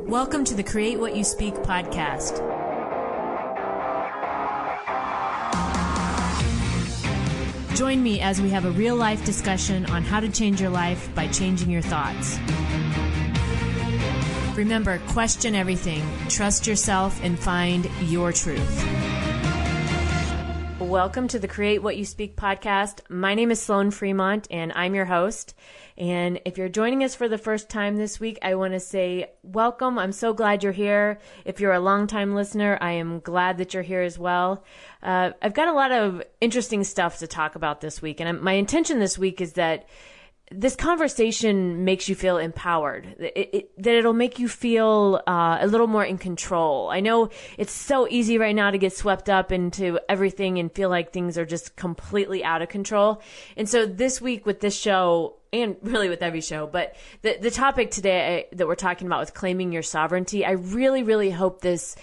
Welcome to the Create What You Speak podcast. Join me as we have a real-life discussion on how to change your life by changing your thoughts. Remember, question everything, trust yourself, and find your truth. Welcome to the Create What You Speak podcast. My name is Sloan Fremont, and I'm your host. And if you're joining us for the first time this week, I want to say welcome. I'm so glad you're here. If you're a longtime listener, I am glad that you're here as well. I've got a lot of interesting stuff to talk about this week. And my intention this week is that this conversation makes you feel empowered, that it'll make you feel a little more in control. I know it's so easy right now to get swept up into everything and feel like things are just completely out of control. And so this week with this show, and really with every show, but the topic today that we're talking about with claiming your sovereignty, I really, really hope this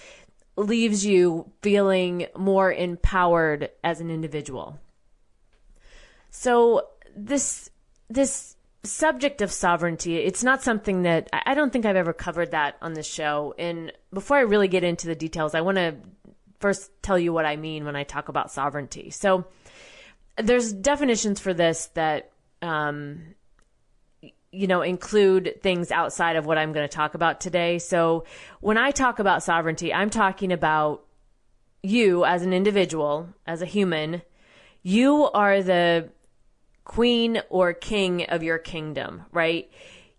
leaves you feeling more empowered as an individual. So this subject of sovereignty, it's not something that I don't think I've ever covered that on this show. And before I really get into the details, I want to first tell you what I mean when I talk about sovereignty. So there's definitions for this that, include things outside of what I'm going to talk about today. So when I talk about sovereignty, I'm talking about you as an individual, as a human. You are the queen or king of your kingdom, right?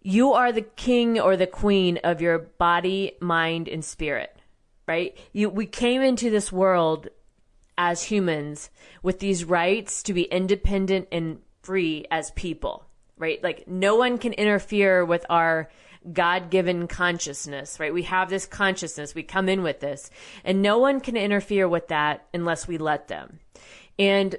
You are the king or the queen of your body, mind, and spirit, right? We came into this world as humans with these rights to be independent and free as people, right? Like no one can interfere with our God-given consciousness, right? We have this consciousness, we come in with this, and no one can interfere with that unless we let them. And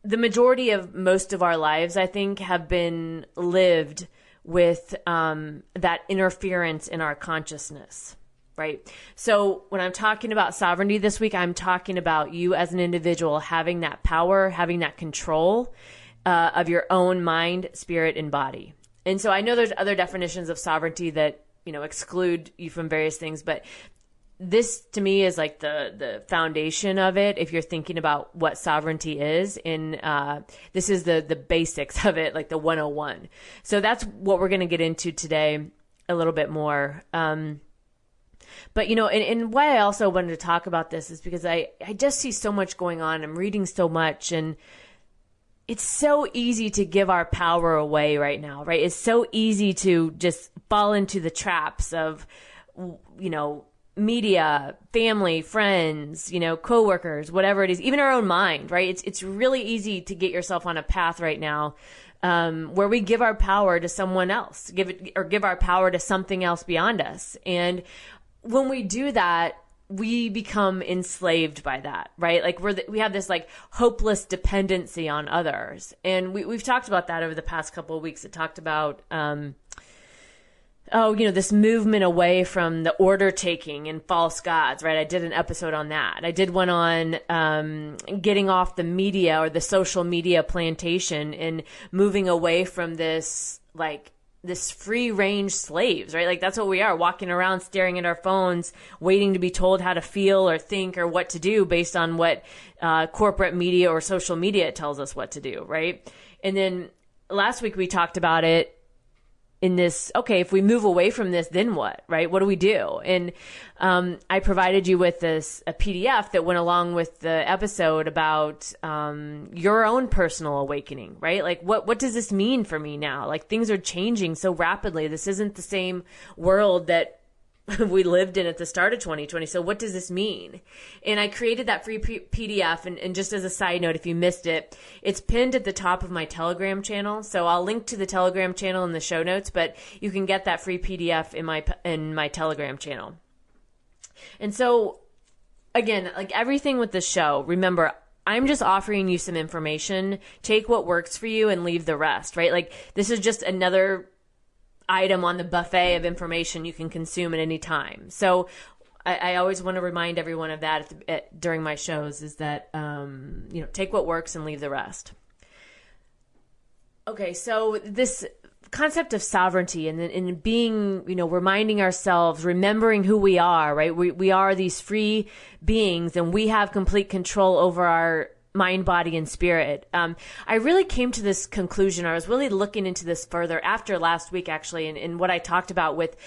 the majority of most of our lives, I think, have been lived with that interference in our consciousness, right? So when I'm talking about sovereignty this week, I'm talking about you as an individual having that power, having that control of your own mind, spirit, and body. And so I know there's other definitions of sovereignty that, exclude you from various things, but this to me is like the foundation of it. If you're thinking about what sovereignty is, this is the basics of it, like the 101. So that's what we're going to get into today a little bit more. But, and why I also wanted to talk about this is because I just see so much going on. I'm reading so much, and it's so easy to give our power away right now, right? It's so easy to just fall into the traps of, media, family, friends, coworkers, whatever it is, even our own mind, right? It's really easy to get yourself on a path right now where we give our power to someone else, give our power to something else beyond us. And when we do that, we become enslaved by that, right? Like we have this like hopeless dependency on others. And we've talked about that over the past couple of weeks. It talked about, this movement away from the order taking and false gods, right? I did an episode on that. I did one on getting off the media or the social media plantation and moving away from this free range slaves, right? Like that's what we are, walking around staring at our phones, waiting to be told how to feel or think or what to do based on what corporate media or social media tells us what to do, right? And then last week we talked about it in this, okay, if we move away from this, then what, right? What do we do? And I provided you with a PDF that went along with the episode about your own personal awakening, right? Like what does this mean for me now? Like things are changing so rapidly. This isn't the same world that we lived in at the start of 2020. So what does this mean? And I created that free PDF. And just as a side note, if you missed it, it's pinned at the top of my Telegram channel. So I'll link to the Telegram channel in the show notes, but you can get that free PDF in my Telegram channel. And so again, like everything with this show, remember, I'm just offering you some information. Take what works for you and leave the rest, right? Like this is just another item on the buffet of information you can consume at any time. So I always want to remind everyone of that during my shows is that, take what works and leave the rest. Okay, so this concept of sovereignty and in being, reminding ourselves, remembering who we are, right? We are these free beings and we have complete control over our mind, body, and spirit. I really came to this conclusion. I was really looking into this further after last week, actually, and what I talked about with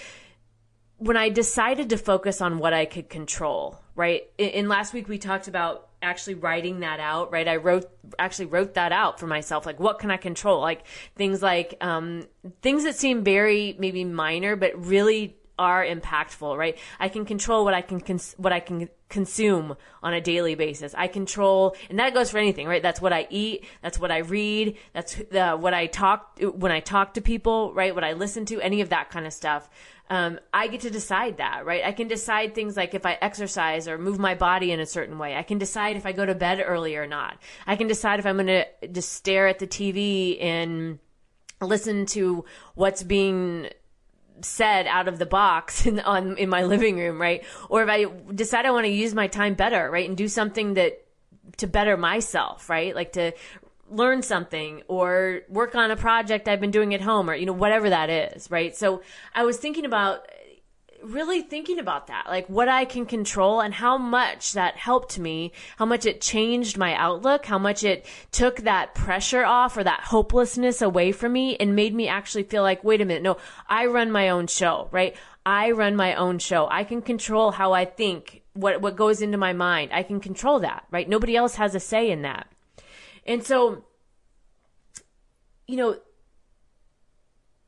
when I decided to focus on what I could control, right? In last week, we talked about actually writing that out, right? I wrote that out for myself. Like, what can I control? Like things things that seem very maybe minor, but really are impactful, right? I can control what I can consume on a daily basis. I control, and that goes for anything, right? That's what I eat. That's what I read. That's what I talk when I talk to people, right? What I listen to, any of that kind of stuff. I get to decide that, right? I can decide things like if I exercise or move my body in a certain way. I can decide if I go to bed early or not. I can decide if I'm going to just stare at the TV and listen to what's being said out of the box in my living room, right? Or if I decide I want to use my time better, right? And do something to better myself, right? Like to learn something or work on a project I've been doing at home or, whatever that is, right? So I was really thinking about that, like what I can control and how much that helped me, how much it changed my outlook, how much it took that pressure off or that hopelessness away from me and made me actually feel like, wait a minute, no, I run my own show, right? I run my own show. I can control how I think, what goes into my mind. I can control that, right? Nobody else has a say in that. And so,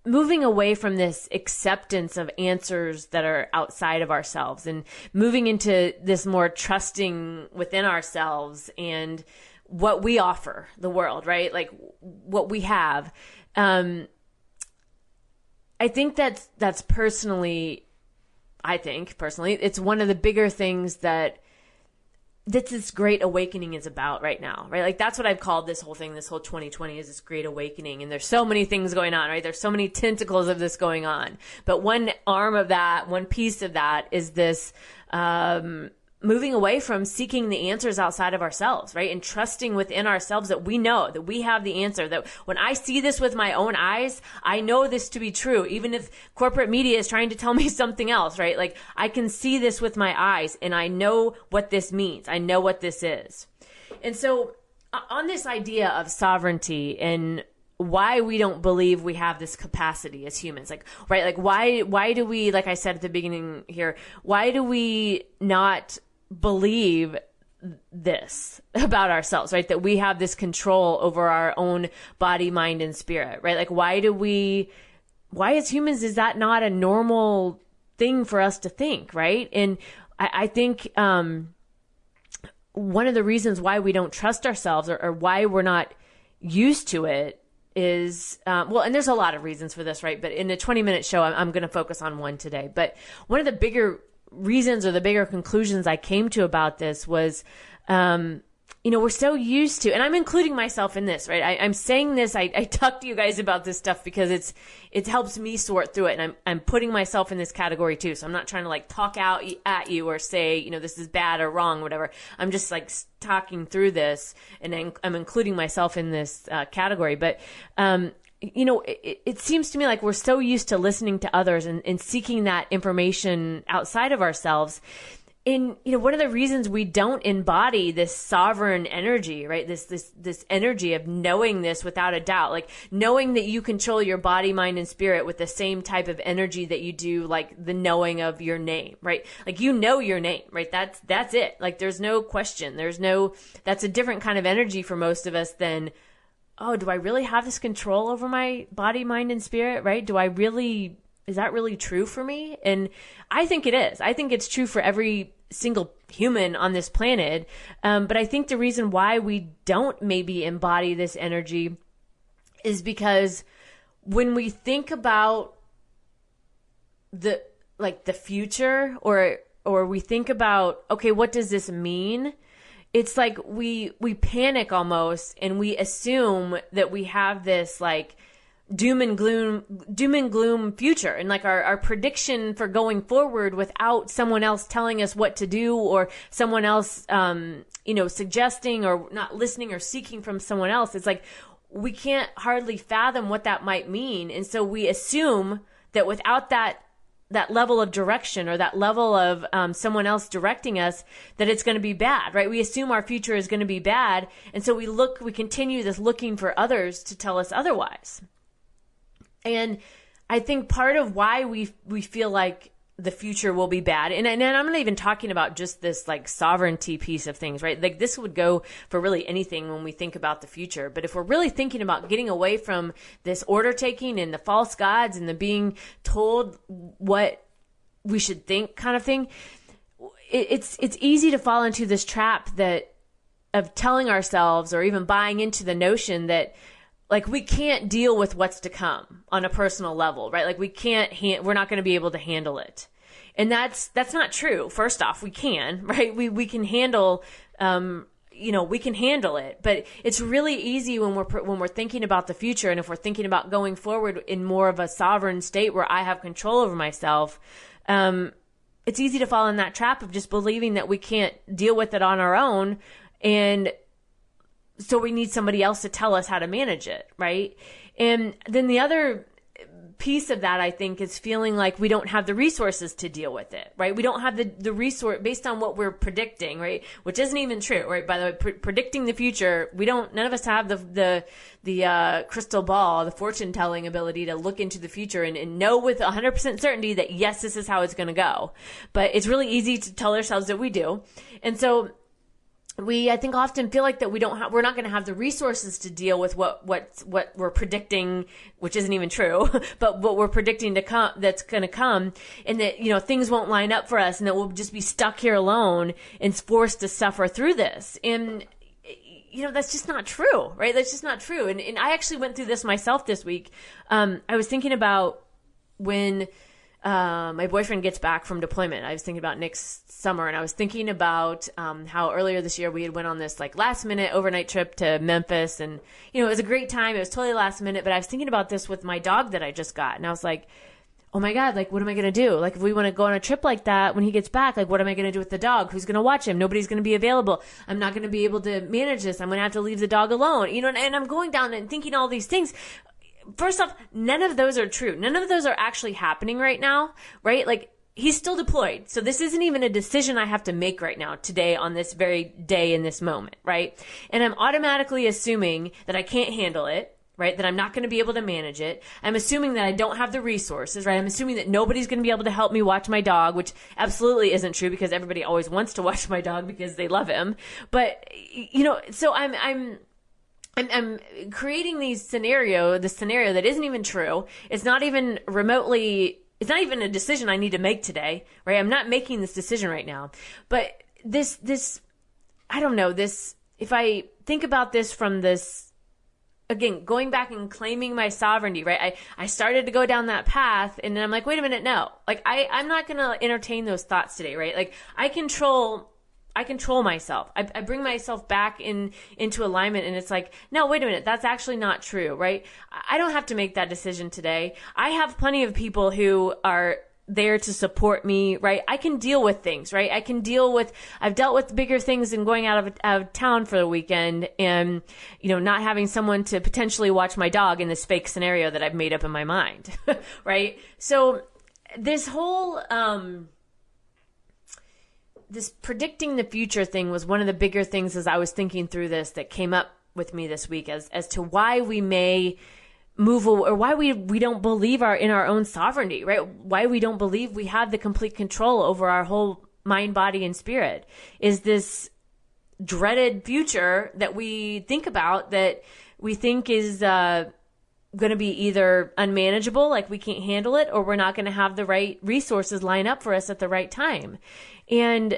moving away from this acceptance of answers that are outside of ourselves and moving into this more trusting within ourselves and what we offer the world, right? Like what we have. I think that's personally, it's one of the bigger things that this great awakening is about right now, right? Like that's what I've called this whole thing, this whole 2020 is this great awakening. And there's so many things going on, right? There's so many tentacles of this going on. But one arm of that, one piece of that is this, moving away from seeking the answers outside of ourselves, right? And trusting within ourselves that we know that we have the answer, that when I see this with my own eyes, I know this to be true. Even if corporate media is trying to tell me something else, right? Like I can see this with my eyes and I know what this means. I know what this is. And so on this idea of sovereignty and why we don't believe we have this capacity as humans, like, right? Like why do we, like I said at the beginning here, why do we not believe this about ourselves, right? That we have this control over our own body, mind, and spirit, right? Like why as humans is that not a normal thing for us to think, right? And I think one of the reasons why we don't trust ourselves or why we're not used to it is, and there's a lot of reasons for this, right? But in a 20-minute show, I'm going to focus on one today. But one of the bigger reasons or the bigger conclusions I came to about this was, we're so used to, and I'm including myself in this, right? I'm saying this, I talk to you guys about this stuff because it helps me sort through it. And I'm putting myself in this category too. So I'm not trying to like talk out at you or say, this is bad or wrong, whatever. I'm just like talking through this and I'm including myself in this category. But, it seems to me like we're so used to listening to others and seeking that information outside of ourselves. And, one of the reasons we don't embody this sovereign energy, right? This energy of knowing this without a doubt, like knowing that you control your body, mind, and spirit with the same type of energy that you do, like the knowing of your name, right? Like, your name, right? That's it. Like, there's no question. That's a different kind of energy for most of us than, oh, do I really have this control over my body, mind, and spirit, right? Is that really true for me? And I think it is. I think it's true for every single human on this planet. But I think the reason why we don't maybe embody this energy is because when we think about the future or we think about, okay, what does this mean? It's like we panic almost and we assume that we have this like doom and gloom future and like our prediction for going forward without someone else telling us what to do or someone else, suggesting or not listening or seeking from someone else. It's like we can't hardly fathom what that might mean. And so we assume that without that level of direction or that level of someone else directing us, that it's going to be bad, right? We assume our future is going to be bad. And so we continue this looking for others to tell us otherwise. And I think part of why we feel like the future will be bad, and I'm not even talking about just this like sovereignty piece of things, right? Like this would go for really anything when we think about the future. But if we're really thinking about getting away from this order taking and the false gods and the being told what we should think kind of thing, it's easy to fall into this trap of telling ourselves or even buying into the notion that like we can't deal with what's to come on a personal level, right? Like we're not going to be able to handle it. And that's not true. First off, we can, right? We can handle, we can handle it, but it's really easy when we're thinking about the future. And if we're thinking about going forward in more of a sovereign state where I have control over myself, it's easy to fall in that trap of just believing that we can't deal with it on our own. And so we need somebody else to tell us how to manage it, right? And then the other piece of that, I think, is feeling like we don't have the resources to deal with it, right? We don't have the resource based on what we're predicting, right? Which isn't even true, right? By the way, predicting the future, none of us have the crystal ball, the fortune telling ability to look into the future and know with 100% certainty that yes, this is how it's going to go. But it's really easy to tell ourselves that we do. And so I think often feel like that we're not going to have the resources to deal with what we're predicting, which isn't even true, but what we're predicting to come, that's going to come, and that, things won't line up for us and that we'll just be stuck here alone and forced to suffer through this. And, that's just not true, right? That's just not true. And I actually went through this myself this week. I was thinking about when my boyfriend gets back from deployment. I was thinking about next summer, and I was thinking about how earlier this year we had went on this like last minute overnight trip to Memphis, and it was a great time. It was totally last minute, but I was thinking about this with my dog that I just got, and I was like, oh my God, like what am I going to do? Like if we want to go on a trip like that when he gets back, like what am I going to do with the dog? Who's going to watch him? Nobody's going to be available. I'm not going to be able to manage this. I'm going to have to leave the dog alone. And I'm going down and thinking all these things. First off, none of those are true. None of those are actually happening right now, right? Like he's still deployed. So this isn't even a decision I have to make right now, today, on this very day, in this moment, right? And I'm automatically assuming that I can't handle it, right? That I'm not going to be able to manage it. I'm assuming that I don't have the resources, right? I'm assuming that nobody's going to be able to help me watch my dog, which absolutely isn't true because everybody always wants to watch my dog because they love him. But, so I'm creating this scenario that isn't even true. It's not even a decision I need to make today, right? I'm not making this decision right now. But I don't know, if I think about this from this, again, going back and claiming my sovereignty, right? I started to go down that path, and then I'm like, wait a minute, no. Like, I'm not going to entertain those thoughts today, right? Like, I control myself. I bring myself back into alignment, and it's like, no, wait a minute, that's actually not true, right? I don't have to make that decision today. I have plenty of people who are there to support me, right? I can deal with things, right? I've dealt with bigger things than going out of town for the weekend and, not having someone to potentially watch my dog in this fake scenario that I've made up in my mind, right? So this whole, this predicting the future thing was one of the bigger things as I was thinking through this that came up with me this week as to why we may move, or why we don't believe in our own sovereignty, right? Why we don't believe we have the complete control over our whole mind, body, and spirit is this dreaded future that we think about, that we think is going to be either unmanageable, like we can't handle it, or we're not going to have the right resources line up for us at the right time. And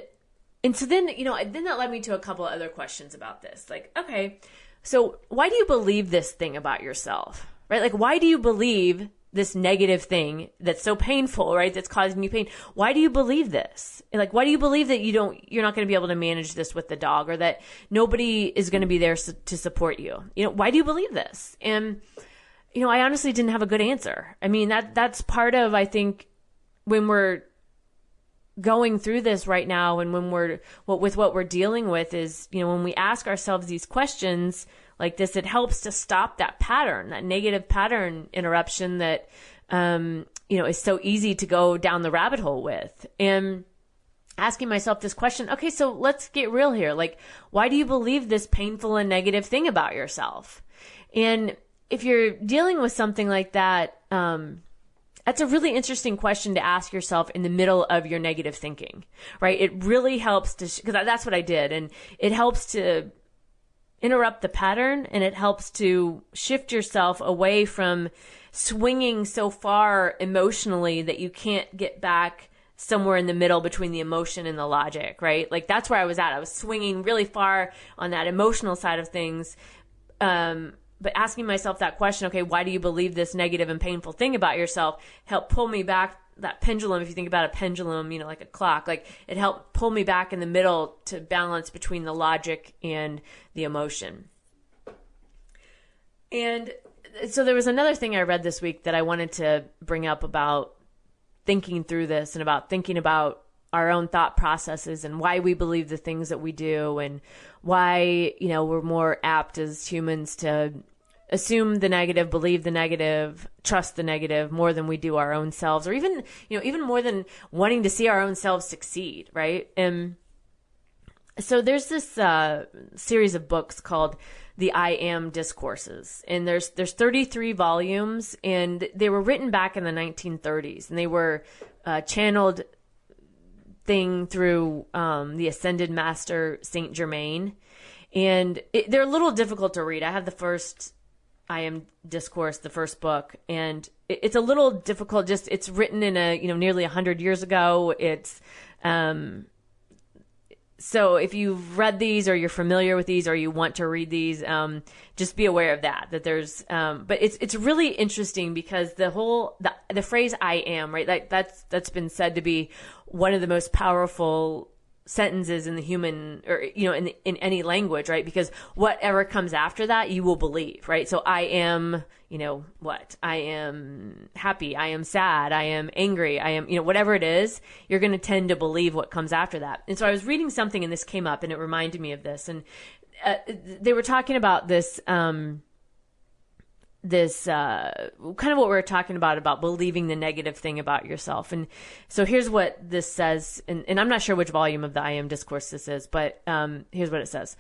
so then, then that led me to a couple of other questions about this. Like, okay, so why do you believe this thing about yourself, right? Like, why do you believe this negative thing that's so painful, right? That's causing you pain. Why do you believe this? Like, why do you believe that you're not going to be able to manage this with the dog, or that nobody is going to be there to support you? Why do you believe this? And, I honestly didn't have a good answer. I mean, that's part of, I think, when we're going through this right now, and when with what we're dealing with is, when we ask ourselves these questions, like this, it helps to stop that pattern, that negative pattern interruption that, is so easy to go down the rabbit hole with. And asking myself this question, okay, so let's get real here. Like, why do you believe this painful and negative thing about yourself? And if you're dealing with something like that, that's a really interesting question to ask yourself in the middle of your negative thinking, right? It really helps to, because that's what I did. And it helps to interrupt the pattern, and it helps to shift yourself away from swinging so far emotionally that you can't get back somewhere in the middle between the emotion and the logic, right? Like that's where I was at. I was swinging really far on that emotional side of things. But asking myself that question, okay, why do you believe this negative and painful thing about yourself, helped pull me back. That pendulum, if you think about a pendulum, like a clock, like it helped pull me back in the middle to balance between the logic and the emotion. And so there was another thing I read this week that I wanted to bring up about thinking through this and about thinking about our own thought processes and why we believe the things that we do, and why, we're more apt as humans to assume the negative, believe the negative, trust the negative more than we do our own selves, or even more than wanting to see our own selves succeed, right? And so there's this series of books called the I Am Discourses, and there's 33 volumes, and they were written back in the 1930s, and they were channeled thing through the Ascended Master Saint Germain, and they're a little difficult to read. I have the first I Am Discourse, the first book, and it's a little difficult. Just it's written in nearly 100 years ago. It's so if you've read these, or you're familiar with these, or you want to read these, just be aware of that there's but it's really interesting, because the phrase I am, right, that's been said to be one of the most powerful sentences in the human, or in any language, right? Because whatever comes after that, you will believe, right? So I am, I am happy, I am sad, I am angry, I am, whatever it is, you're going to tend to believe what comes after that. And so I was reading something, and this came up, and it reminded me of this, and they were talking about this kind of what we were talking about believing the negative thing about yourself. And so here's what this says, and I'm not sure which volume of the I Am Discourse this is, but here's what it says.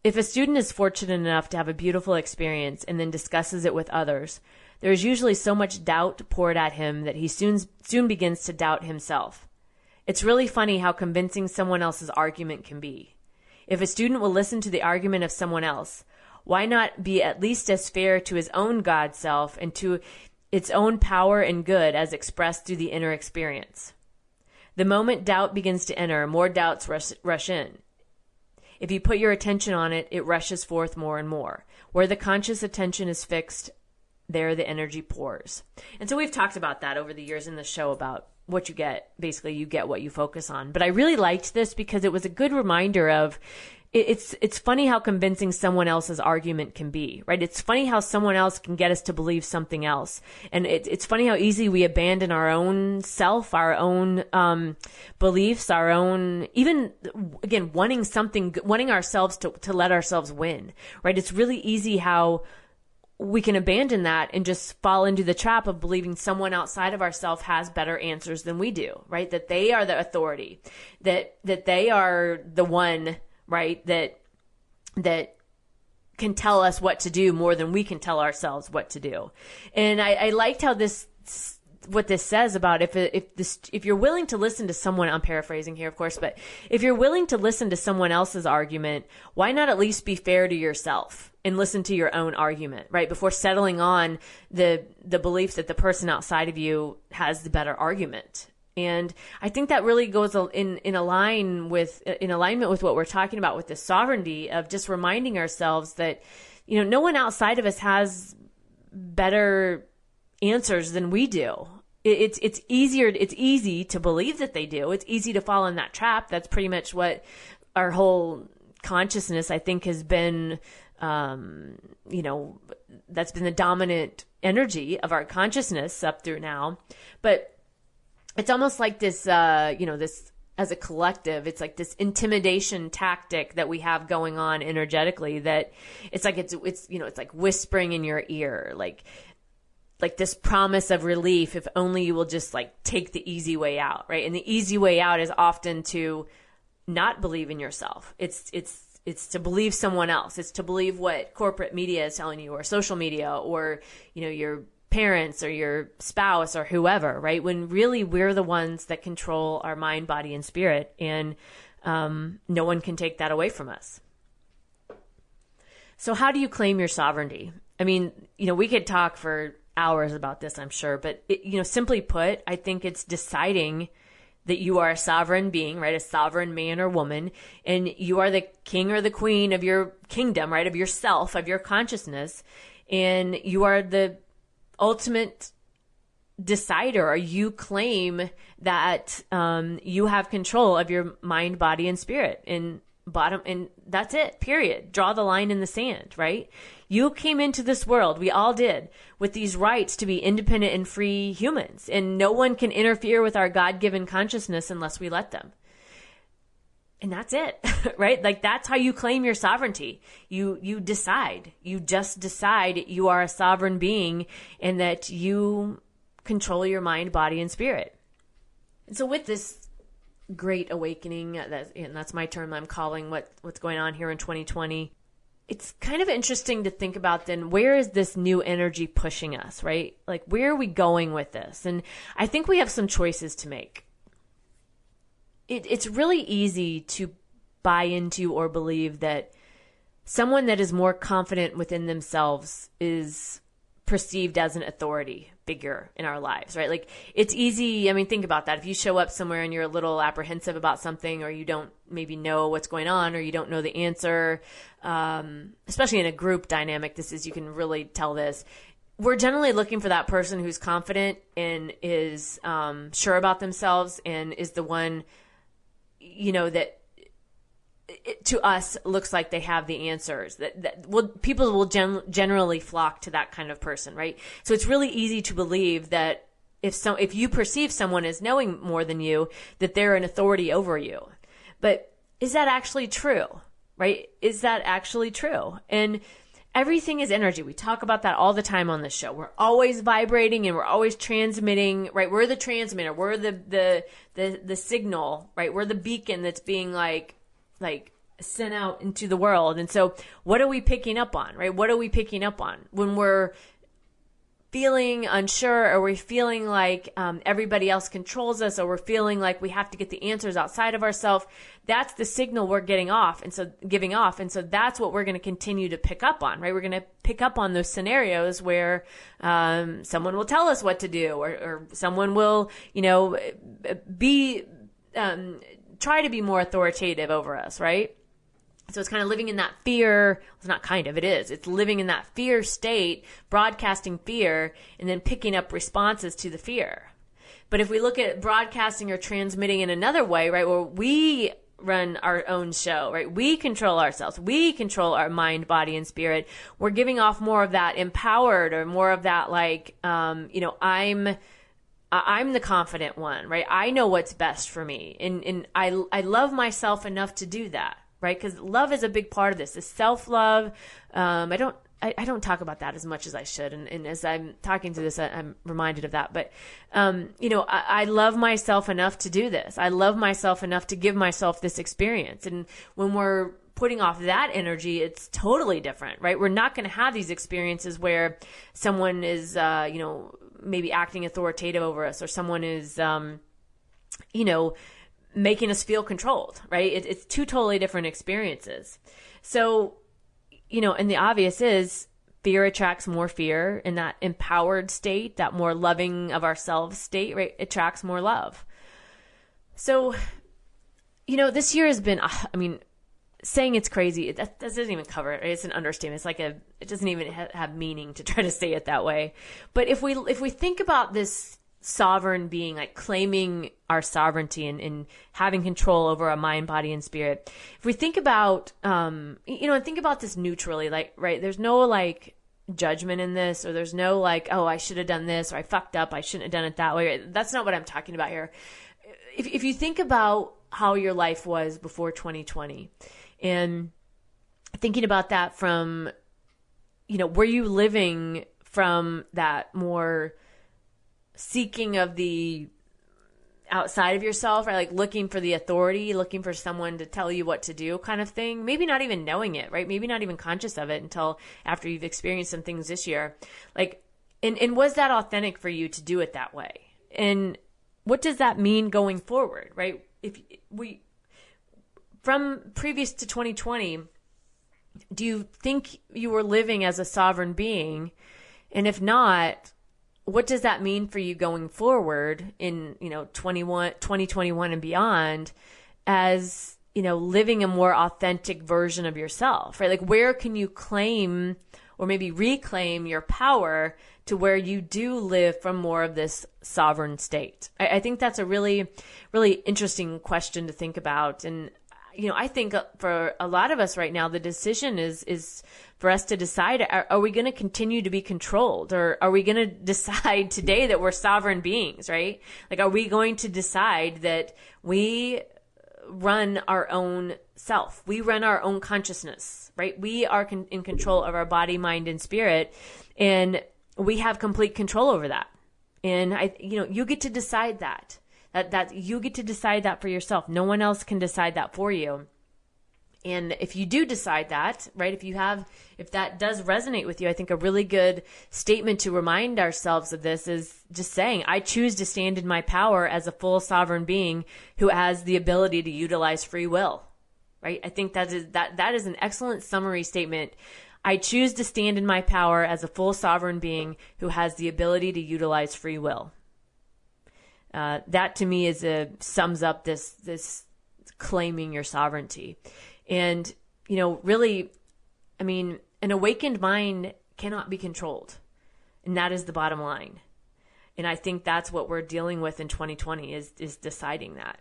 If a student is fortunate enough to have a beautiful experience and then discusses it with others, there is usually so much doubt poured at him that he soon begins to doubt himself. It's really funny how convincing someone else's argument can be. If a student will listen to the argument of someone else, why not be at least as fair to his own God self and to its own power and good as expressed through the inner experience? The moment doubt begins to enter, more doubts rush in. If you put your attention on it, it rushes forth more and more. Where the conscious attention is fixed, there the energy pours. And so we've talked about that over the years in the show, about what you get. Basically, you get what you focus on. But I really liked this because it was a good reminder of, it's funny how convincing someone else's argument can be, right? It's funny how someone else can get us to believe something else. And it's funny how easy we abandon our own self, our own beliefs, our own, even, again, wanting ourselves to let ourselves win, right? It's really easy how we can abandon that and just fall into the trap of believing someone outside of ourselves has better answers than we do, right? That they are the authority, that they are the one, right, that can tell us what to do more than we can tell ourselves what to do. And I liked how what this says about if you're willing to listen to someone, I'm paraphrasing here, of course, but if you're willing to listen to someone else's argument, why not at least be fair to yourself and listen to your own argument, right? Before settling on the belief that the person outside of you has the better argument. And I think that really goes in alignment with what we're talking about with the sovereignty of just reminding ourselves that, no one outside of us has better answers than we do. It's easy to believe that they do. It's easy to fall in that trap. That's pretty much what our whole consciousness, I think, has been, that's been the dominant energy of our consciousness up through now. But it's almost like this, this as a collective, it's like this intimidation tactic that we have going on energetically, that it's like, it's like whispering in your ear, like this promise of relief, if only you will just like take the easy way out, right? And the easy way out is often to not believe in yourself. It's to believe someone else. It's to believe what corporate media is telling you, or social media, or, your parents or your spouse or whoever, right? When really we're the ones that control our mind, body, and spirit, and no one can take that away from us. So how do you claim your sovereignty? I mean, we could talk for hours about this, I'm sure, but simply put, I think it's deciding that you are a sovereign being, right? A sovereign man or woman, and you are the king or the queen of your kingdom, right? Of yourself, of your consciousness, and you are the ultimate decider, or you claim that you have control of your mind, body, and spirit. And that's it, period. Draw the line in the sand, right? You came into this world, we all did, with these rights to be independent and free humans. And no one can interfere with our God-given consciousness unless we let them. And that's it, right? Like, that's how you claim your sovereignty. You decide. You just decide you are a sovereign being and that you control your mind, body, and spirit. And so with this great awakening, and that's my term I'm calling what's going on here in 2020, it's kind of interesting to think about then, where is this new energy pushing us, right? Like, where are we going with this? And I think we have some choices to make. It's really easy to buy into or believe that someone that is more confident within themselves is perceived as an authority figure in our lives, right? Like, it's easy. I mean, think about that. If you show up somewhere and you're a little apprehensive about something, or you don't maybe know what's going on, or you don't know the answer, especially in a group dynamic, you can really tell this. We're generally looking for that person who's confident and is sure about themselves, and is the one, that to us looks like they have the answers. People will generally flock to that kind of person, right? So it's really easy to believe that if you perceive someone as knowing more than you, that they're an authority over you. But is that actually true, right? Is that actually true? And everything is energy. We talk about that all the time on this show. We're always vibrating and we're always transmitting, right? We're the transmitter. We're the signal, right? We're the beacon that's being like sent out into the world. And so what are we picking up on, right? What are we picking up on when we're feeling unsure, or we're feeling like everybody else controls us, or we're feeling like we have to get the answers outside of ourselves? That's the signal we're giving off. And so that's what we're going to continue to pick up on, right? We're going to pick up on those scenarios where someone will tell us what to do, or someone will, try to be more authoritative over us, right? So it's kind of living in that fear. It's not kind of, it is. It's living in that fear state, broadcasting fear, and then picking up responses to the fear. But if we look at broadcasting or transmitting in another way, right, where we run our own show, right? We control ourselves. We control our mind, body, and spirit. We're giving off more of that empowered, or more of that I'm the confident one, right? I know what's best for me. And I love myself enough to do that, right? Because love is a big part of this. The self-love. I don't talk about that as much as I should. And as I'm talking to this, I'm reminded of that. But, I love myself enough to do this. I love myself enough to give myself this experience. And when we're putting off that energy, it's totally different, right? We're not going to have these experiences where someone is, maybe acting authoritative over us, or someone is, making us feel controlled, right? It's two totally different experiences. So, and the obvious is fear attracts more fear, and that empowered state, that more loving of ourselves state, right, attracts more love. So, this year has been, saying it's crazy, that doesn't even cover it, right? It's an understatement. It's like it doesn't even have meaning to try to say it that way. But if we think about this sovereign being, like claiming our sovereignty and having control over our mind, body, and spirit, if we think about, and think about this neutrally, like, right, there's no like judgment in this, or there's no like, oh, I should have done this, or I fucked up, I shouldn't have done it that way. That's not what I'm talking about here. If you think about how your life was before 2020. And thinking about that from, were you living from that more seeking of the outside of yourself, right? Like looking for the authority, looking for someone to tell you what to do kind of thing. Maybe not even knowing it, right? Maybe not even conscious of it until after you've experienced some things this year. Like, and was that authentic for you to do it that way? And what does that mean going forward, right? From previous to 2020, do you think you were living as a sovereign being? And if not, what does that mean for you going forward in, 2021 and beyond as, living a more authentic version of yourself, right? Like where can you claim or maybe reclaim your power to where you do live from more of this sovereign state? I think that's a really, really interesting question to think about. And, I think for a lot of us right now, the decision is for us to decide, are we going to continue to be controlled, or are we going to decide today that we're sovereign beings, right? Like, are we going to decide that we run our own self? We run our own consciousness, right? We are in control of our body, mind, and spirit, and we have complete control over that. And you get to decide that. That you get to decide that for yourself. No one else can decide that for you. And if you do decide that, right, if that does resonate with you, I think a really good statement to remind ourselves of this is just saying, I choose to stand in my power as a full sovereign being who has the ability to utilize free will, right? I think that is an excellent summary statement. I choose to stand in my power as a full sovereign being who has the ability to utilize free will. That to me sums up this claiming your sovereignty. And, really, an awakened mind cannot be controlled. And that is the bottom line. And I think that's what we're dealing with in 2020 is deciding that.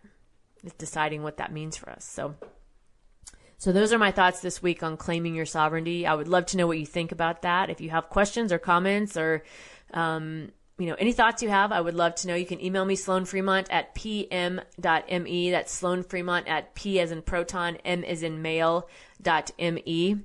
Is deciding what that means for us. So those are my thoughts this week on claiming your sovereignty. I would love to know what you think about that. If you have questions or comments or, any thoughts you have, I would love to know. You can email me, Sloan Fremont at pm.me. That's Sloan Fremont at P as in proton, M as in mail.me.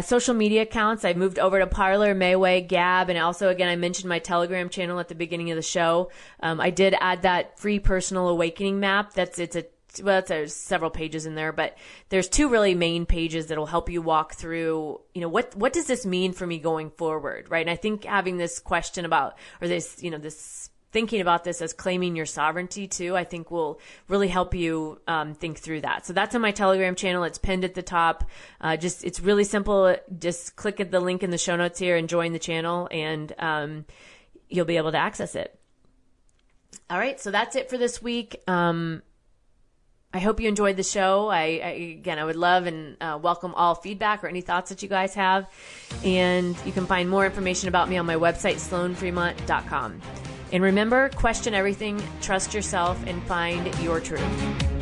Social media accounts, I moved over to Parler, Mayway, Gab, and also, again, I mentioned my Telegram channel at the beginning of the show. I did add that free personal awakening map. There's several pages in there, but there's two really main pages that will help you walk through, what does this mean for me going forward, right? And I think having this question about, or this thinking about this as claiming your sovereignty too, I think will really help you think through that. So that's on my Telegram channel. It's pinned at the top. It's really simple. Just click at the link in the show notes here and join the channel, and you'll be able to access it. All right, so that's it for this week. I hope you enjoyed the show. I would love and welcome all feedback or any thoughts that you guys have. And you can find more information about me on my website, sloanfremont.com. And remember, question everything, trust yourself, and find your truth.